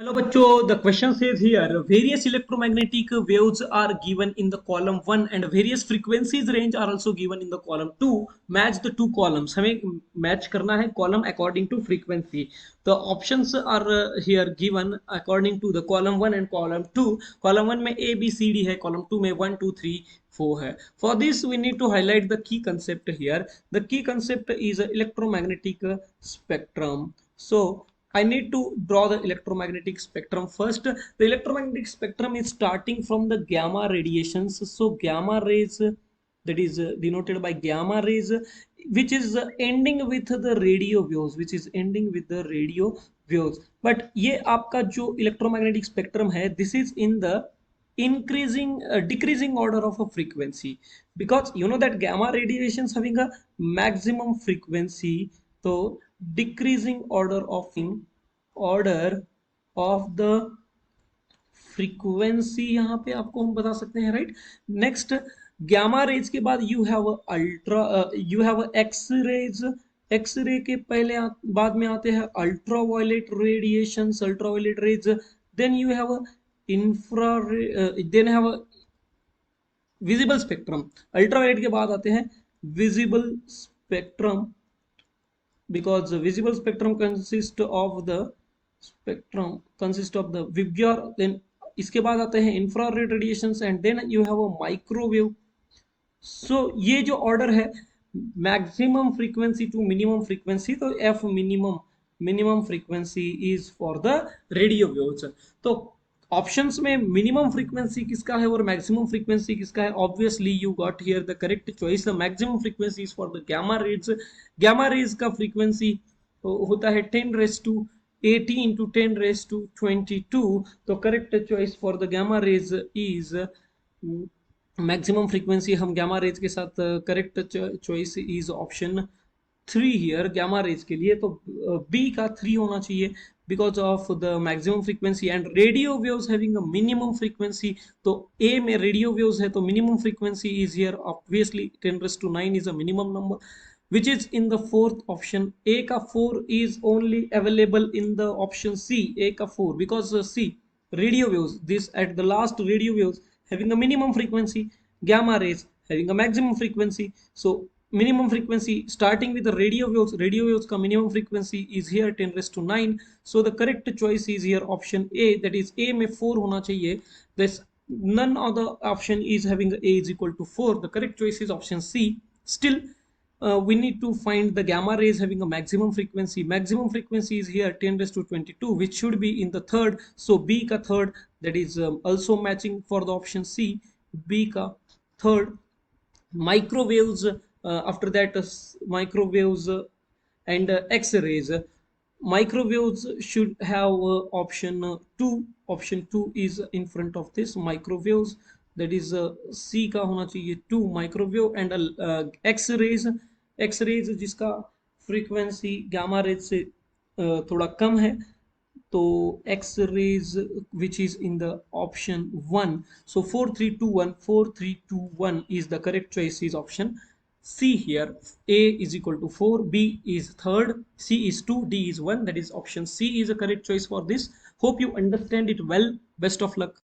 Hello bachcho, the question says here various electromagnetic waves are given in the column 1 and various frequencies range are also given in the column 2. Match the two columns. हमें match करना है column according to frequency. The options are here given according to the column 1 and column 2. Column 1 में A B C D है, column 2 में 1 2 3 4 है. For this we need to highlight the key concept here. The key concept is electromagnetic spectrum. So I need to draw the electromagnetic spectrum first. The electromagnetic spectrum is starting from the gamma radiations. So gamma rays, that is denoted by gamma rays, which is ending with the radio waves, which is ending with the radio waves. But ये आपका जो electromagnetic spectrum है, this is in the increasing decreasing order of a frequency, because you know that gamma radiations having a maximum frequency. So decreasing order of the frequency यहाँ पे आपको हम बता सकते हैं, राइट. नेक्स्ट, गामा रेज के बाद you have ultra, you have x rays. X ray के पहले बाद में आते हैं ultra violet radiation, ultra violet rays. Then you have infra, then have visible spectrum. Ultraviolet के बाद आते हैं visible spectrum, because the visible spectrum consists of the Vibgyor. then इसके बाद आते हैं infrared radiations and then you have a microwave. So ये जो ऑर्डर है maximum frequency to minimum frequency, तो F minimum frequency is for the radio waves. तो options में मिनिमम फ्रीक्वेंसी किसका है और मैक्सिमम फ्रीक्वेंसी किसका है? Obviously you got here the correct choice. The maximum frequency is for the gamma rays. Gamma rays का frequency होता है 10 raise to 80 into 10 raise to 22. तो correct choice for the gamma rays is maximum frequency. हम gamma rays के साथ correct choice is option 3 here gamma rays के लिए. तो बी का 3 होना चाहिए because of the maximum frequency and radio waves having a minimum frequency. तो A में radio waves है तो minimum frequency is here obviously 10 raised to 9 is a minimum number which is in the fourth option. A का 4 is only available in the option C. A का 4 because C radio waves, this at the last radio waves having a minimum frequency, gamma rays having a maximum frequency. So minimum frequency starting with the radio waves ka minimum frequency is here 10 raised to 9. So the correct choice is here option A, that is A में 4 होना चाहिए. this none of the option is having A is equal to 4. The correct choice is option C. Still we need to find the gamma rays having a maximum frequency. Maximum frequency is here 10 raised to 22, which should be in the third. So B ka third, that is also matching for the option C. B ka third. Microwaves, after that microwaves and x-rays. Microwaves should have option 2. Option 2 is in front of this microwaves, that is C का होना चाहिए 2 microwave. and x-rays जिसका frequency gamma rays से थोड़ा कम है, तो x rays which is in the option 1. So 4321 is the correct choice is option C here. A is equal to 4, B is third, C is 2, D is 1, that is option C is a correct choice for this. Hope you understand it well. Best of luck.